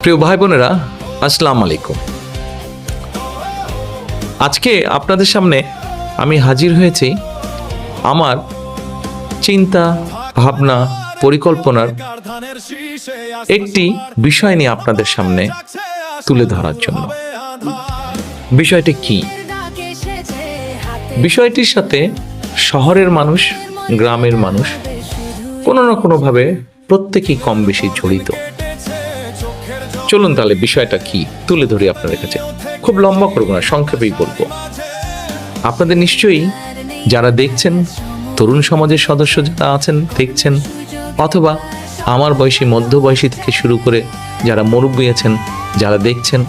প্রিয় ভাই বোনেরা, আসসালামু আলাইকুম। আজকে আপনাদের সামনে আমি হাজির হয়েছি আমার চিন্তা, ভাবনা, পরিকল্পনার একটি বিষয় নিয়ে আপনাদের সামনে তুলে ধরার জন্য। বিষয়টি কি? বিষয়টির সাথে শহরের মানুষ, গ্রামের মানুষ কোনো না কোনোভাবে প্রত্যেকেই কম বেশি জড়িত। চলুন তাহলে বিষয়টা কি তুলে ধরি আপনাদের কাছে। খুব লম্বা করবো না, সংক্ষেপেই বলবো। আপনাদের নিশ্চয়ই যারা দেখছেন, তরুণ সমাজের সদস্য যারা আছেন দেখছেন, অথবা আমার বয়সী, মধ্যবয়সী থেকে শুরু করে যারা মুরব্বী আছেন যারা দেখছেন,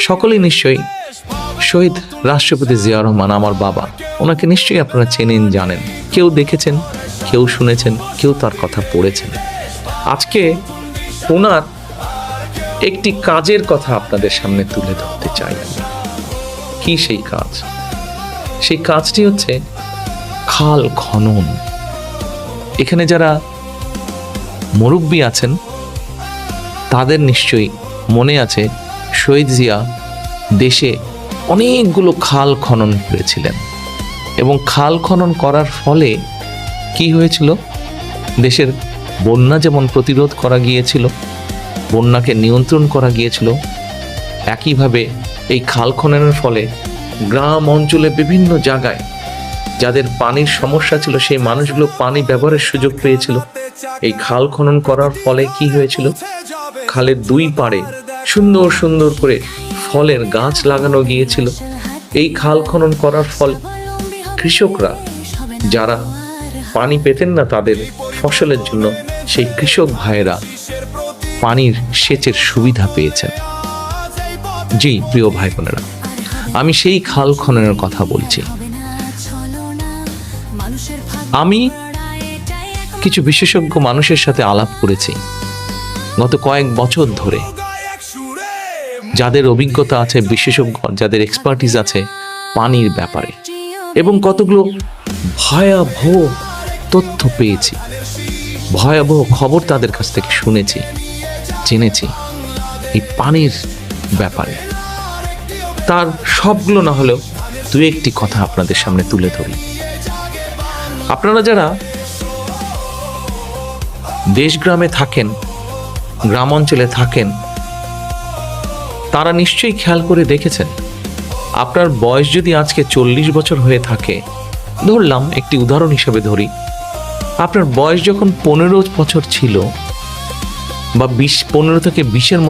সকলেই নিশ্চয়ই শহীদ রাষ্ট্রপতি জিয়া রহমান, আমার বাবা, ওনাকে নিশ্চয়ই আপনারা চেনেন, জানেন। কেউ দেখেছেন, কেউ শুনেছেন, কেউ তার কথা পড়েছেন। আজকে ওনার একটি কাজের কথা আপনাদের সামনে তুলে ধরতে চাই। কি সেই কাজ? সেই কাজটি হচ্ছে খাল খনন। এখানে যারা মুরব্বী আছেন তাদের নিশ্চয়ই মনে আছে শহীদ জিয়া দেশে অনেকগুলো খাল খনন করেছিলেন, এবং খাল খনন করার ফলে কি হয়েছিল? দেশের বন্যা যেমন প্রতিরোধ করা গিয়েছিল, বন্যাকে নিয়ন্ত্রণ করা গিয়েছিল, একইভাবে এই খাল খননের ফলে গ্রাম অঞ্চলে বিভিন্ন জায়গায় যাদের পানির সমস্যা ছিল সেই মানুষগুলো পানি ব্যবহারের সুযোগ পেয়েছিল। এই খাল খনন করার ফলে কি হয়েছিল? খালের দুই পাড়ে সুন্দর সুন্দর করে ফলের গাছ লাগানো গিয়েছিল। এই খাল খনন করার ফলে কৃষকরা যারা পানি পেতেন না তাদের ফসলের জন্য, সেই কৃষক ভাইয়েরা পানির সেচের সুবিধা পেয়েছেন। জি প্রিয় ভাই বোনেরা, আমি সেই খাল খননের কথা বলছি। আমি কিছু বিশেষজ্ঞ মানুষের সাথে আলাপ করেছি গত কয়েক বছর ধরে, যাদের অভিজ্ঞতা আছে, বিশেষজ্ঞ যাদের এক্সপার্টিস আছে পানির ব্যাপারে, এবং কতগুলো ভয়াবহ তথ্য পেয়েছি, ভয়াবহ খবর তাদের কাছ থেকে শুনেছি, জেনেছি এই পানির ব্যাপারে। তার সবগুলো না হলেও দু একটি কথা আপনাদের সামনে তুলে ধরি। আপনারা যারা দেশ গ্রামে থাকেন, গ্রাম অঞ্চলে থাকেন, তারা নিশ্চয়ই খেয়াল করে দেখেছেন, আপনার বয়স যদি আজকে 40 বছর হয়ে থাকে, ধরলাম একটি উদাহরণ হিসেবে ধরি, আপনার বয়স যখন 15 বছর ছিল বা 15 থেকে 20-এর